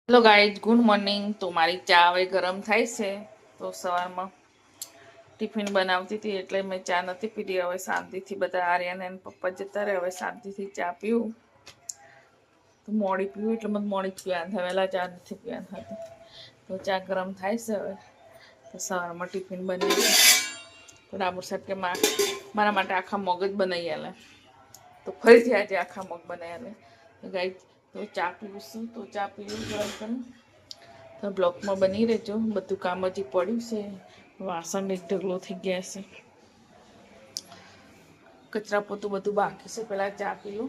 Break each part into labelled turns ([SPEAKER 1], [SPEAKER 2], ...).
[SPEAKER 1] Hello guys, good morning. તો મારી ચા હવે ગરમ થાય છે. તો સવારમાં ટિફિન બનાવતી હતી એટલે મેં ચા નથી પીધી. હવે શાંતિથી બધા આર્યન અને પપ્પા જતા રહે, હવે શાંતિથી ચા પીવું. તો મોડી પીવું એટલે મને મોડી જ પીવાનું થાય, વહેલા ચા નથી પીવાનું થતું. તો ચા ગરમ થાય છે હવે. તો સવારમાં ટિફિન બનાવી તો ડાબર સાહેબ કે મારા માટે આખા મગ જ બનાવી આલે. તો ફરીથી આજે આખા મગ બનાવી આલે. તો ગાઈઝ, તો ચા પીવું. તો ચા પીવું ગરમ કરીને. તો બ્લોકમાં બની રહેજો. બધું કામ હજી પડ્યું છે. વાસણ એક ઢગલો થઈ ગયા છે. કચરા પોતું બધું બાકી છે. પેલા ચા પી લો.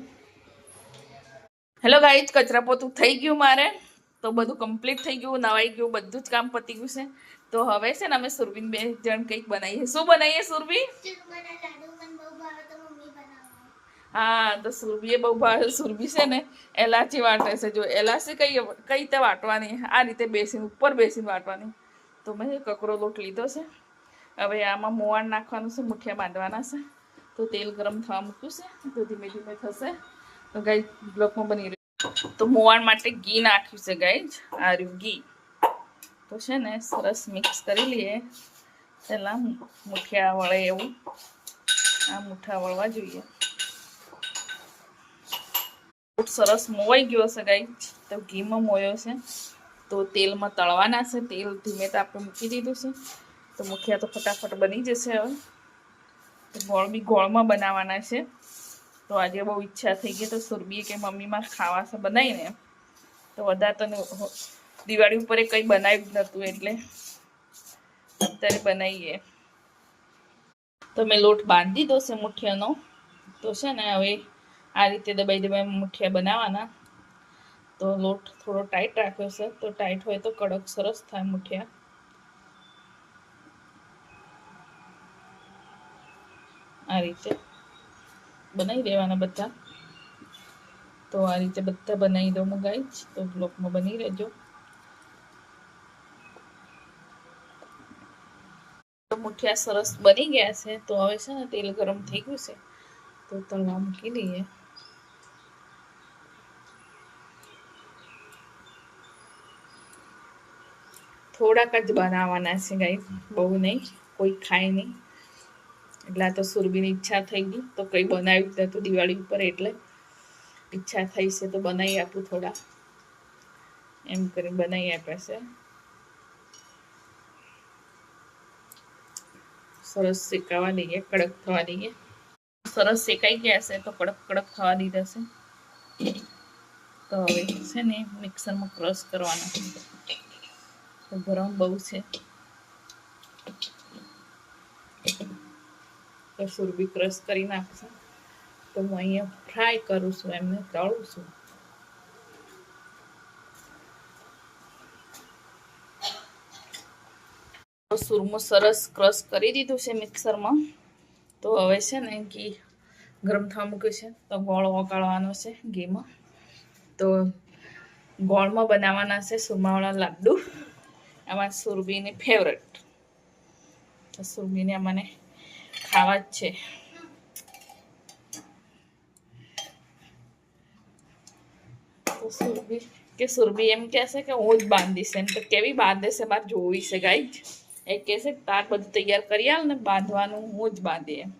[SPEAKER 1] હેલો ગાઈઝ, કચરા પોતું થઈ ગયું મારે. તો બધું કમ્પ્લીટ થઈ ગયું, નવાઈ ગયું, બધું જ કામ પતી ગયું છે. તો હવે છે ને અમે સુરભીન બે જણ કંઈક બનાવીએ. શું બનાવીએ સુરભી? હા, તો સુરભીએ બહુ ભાવે. સુરભી છે ને એલાચી વાટે છે. જો એલાચી કઈ રીતે વાટવાની, આ રીતે બેસીને ઉપર બેસીને વાટવાની. તો મેં કકરો લોટ લીધો છે. હવે આમાં મોવાણ નાખવાનું છે, મુઠિયા બાંધવાના છે. તો તેલ ગરમ થવા મૂક્યું છે. તો ધીમે ધીમે થશે. તો ગાઈઝ, બ્લોકમાં બની રહ્યું. તો મોવાણ માટે ઘી નાખ્યું છે ગાઈઝ. આ રહ્યું ઘી. તો છે ને સરસ મિક્સ કરી લઈએ. પહેલાં મુઠિયા વળે એવું આ મુઠ્ઠા વળવા જોઈએ. સરસ મોવાઈ ગયો છે ગાઈઝ. તો ઘીમાં મોયો છે. તો તેલમાં તળવાના છે. તેલ ધીમે તાપે મૂકી દીધું છે. તો મુઠિયા તો ફટાફટ બની જશે. હવે તો ગોળ બી ગોળમાં બનાવવાના છે. તો આજે બહુ ઈચ્છા થઈ ગઈ. તો સુરભીએ કે મમ્મીમાં ખાવા છે બનાવીને. તો વધારે તો દિવાળી ઉપર કંઈ બનાવ્યું જ નહોતું એટલે અત્યારે બનાવીએ. તો મેં લોટ બાંધી દીધો છે મુઠિયાનો. તો છે ને હવે આ રીતે દબાઈ દબાઈ મુઠિયા બનાવવાના. તો લોટ થોડો ટાઈટ રાખ્યો છે. તો ટાઈટ હોય તો કડક સરસ થાય મુઠિયા. આ રીતે બનાવી દેવાના બધા. તો આ રીતે બધા બનાવી દઉં હું ગાઈઝ. તો બ્લોકમાં બની રહેજો. તો મુઠિયા સરસ બની ગયા છે. તો હવે છે ને તેલ ગરમ થઈ ગયું છે. તો તળવા મૂકી દઈએ. થોડાક જ બનાવવાના છે ગાઈઝ, બહુ નહીં, કોઈ ખાય નહીં. એટલે આ તો સુરભીની ઈચ્છા થઈ ગઈ. તો કંઈ બનાવ્યું જ નહોતું દિવાળી ઉપર એટલે ઈચ્છા થઈ છે તો બનાવી આપું થોડા. એમ કરીને બનાવી આપે છે. સરસ શેકાવા દઈએ, કડક થવા દઈએ. સરસ શેકાઈ ગયા છે. તો કડક કડક થવા દીધા છે. તો હવે છે ને મિક્સરમાં ક્રશ કરવાના. તો ગરમ બહુ છે. તો સુરભી ક્રશ કરી નાખશે. તો હું અહીંયા ફ્રાય કરું છું, એમને તળું છું. તો સુરમું સરસ ક્રશ કરી દીધું છે મિક્સરમાં. તો હવે છે ને ઘી ગરમ થવા મૂક્યું છે. તો ગોળ ઓગાળવાનો છે ઘીમાં. તો ગોળમાં બનાવવાના છે સુરમાવાળા લાડ્ડુ. આમાં સુરભીની ફેવરેટ. તો સુરભીને મને ખાવા જ છે. તો સુરભી એમ કહેશે કે હું જ બાંધીશ. એમ તો કેવી બાંધે છે મારે જોવી છે ગાઈઝ. એ કહેશે તાર બધું તૈયાર કરી આલ ને બાંધવાનું હું જ બાંધી એમ.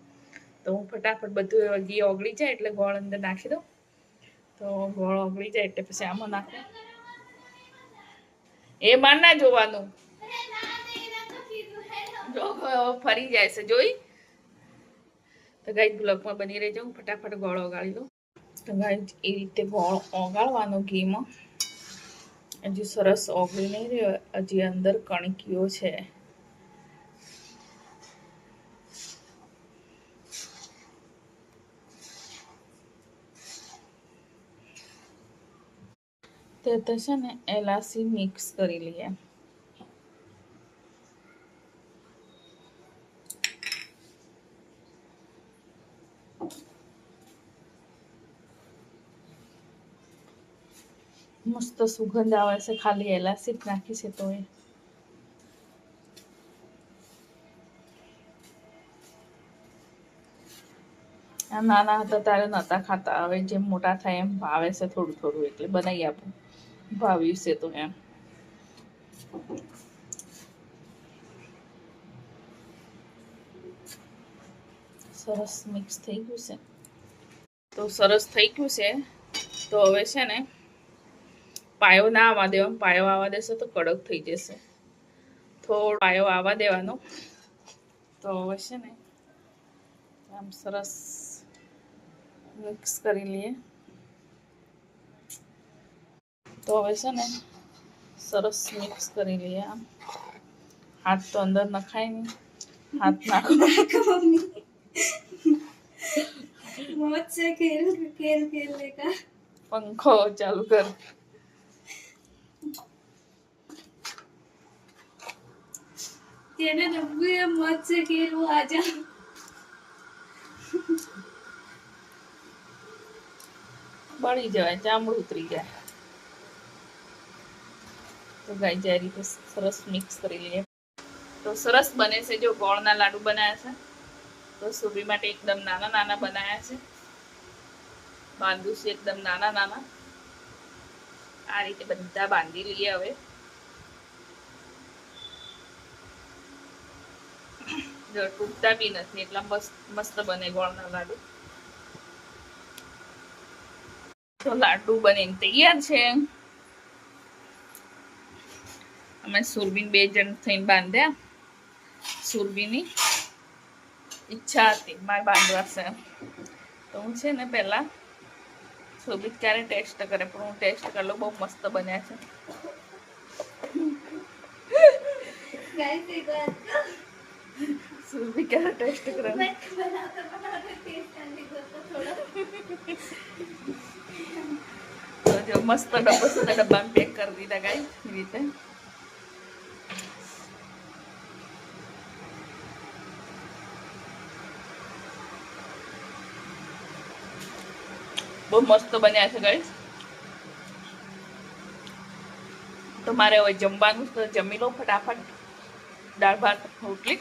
[SPEAKER 1] તો હું ફટાફટ બધું ઘી ઓગળી જાય એટલે ગોળ અંદર નાખી દઉં. તો ગોળ ઓગળી જાય એટલે પછી આમાં નાખું. એ માર ના જોવાનું. જો ફરી જાય છે જોઈ. તો ગાઈઝ, બ્લોકમાં બની રહેજો. હું ફટાફટ ગોળ ઓગાળી લઉં. તો ગાઈઝ, એ રીતે ગોળ ઓગાળવાનો ઘીમાં. હજી સરસ ઓગળી નહીં રહ્યો. હજી અંદર કણકીઓ છે. તે તો છે ને એલાચી મિક્સ કરી લઈએ. મસ્ત સુગંધ આવે છે. ખાલી એલાચી જ નાખી છે તો એ નાના હતા ત્યારે નહોતા ખાતા. હવે જેમ મોટા થાય એમ ભાવે છે થોડું થોડું એટલે બનાવી આપું. ભાવ્યું છે તો એમ. સરસ મિક્સ થઈ ગયું છે. તો સરસ થઈ ગયું છે. તો હવે છે ને પાયો ના આવવા દેવાનો. પાયો આવવા દેશે તો કડક થઈ જશે. થોડો પાયો આવવા દેવાનો. તો હવે છે ને આમ સરસ મિક્સ કરી લઈએ. તો હવે છે ને સરસ મિક્સ કરી લઈએ. આમ હાથ તો અંદર નખાય નહીં. હાથ નાખો
[SPEAKER 2] मौत से खेल खेल खेलने का
[SPEAKER 1] पंखो चालू कर.
[SPEAKER 2] तेने नब्बू ये मौत से खेल वो आजा
[SPEAKER 1] બળી જાય, ચામડું ઉતરી જાય. તો ગાઈ જાય રીતે સરસ મિક્સ કરી લઈએ. તો સરસ બને છે. જો ગોળના લાડુ બનાવ્યા છે. તો સુરભી માટે એકદમ નાના નાના બનાવ્યા છે. બાંધું છે એકદમ નાના નાના. આ રીતે બધા બાંધી લઈએ. હવે જો તૂટતા બી નથી, એટલા મસ્ત બને ગોળના લાડુ. તો લાડુ બનીને તૈયાર છે. અમે સુરબીન 2 જણ થઈને બાંધ્યા. સુરબીની ઈચ્છા હતી મારે બાંધવા છે. તો હું છે ને પહેલા સુરભી ક્યારે ટેસ્ટ કરે, પણ હું ટેસ્ટ કરી લઉં. બહુ મસ્ત બન્યા છે.
[SPEAKER 2] गाइस एक बार
[SPEAKER 1] सुरभि क्या टेस्ट कर
[SPEAKER 2] मैं बनाते टेस्ट करने को तो थोड़ा
[SPEAKER 1] तो जो मस्त डब्बा से डब्बा में पैक कर दीदा गाइस રીતે. બહુ મસ્ત બન્યા છે ગાઈસ. તો મારે હવે જમવાનું તો જમી લો ફટાફટ. દાળ ભાત રોટલી.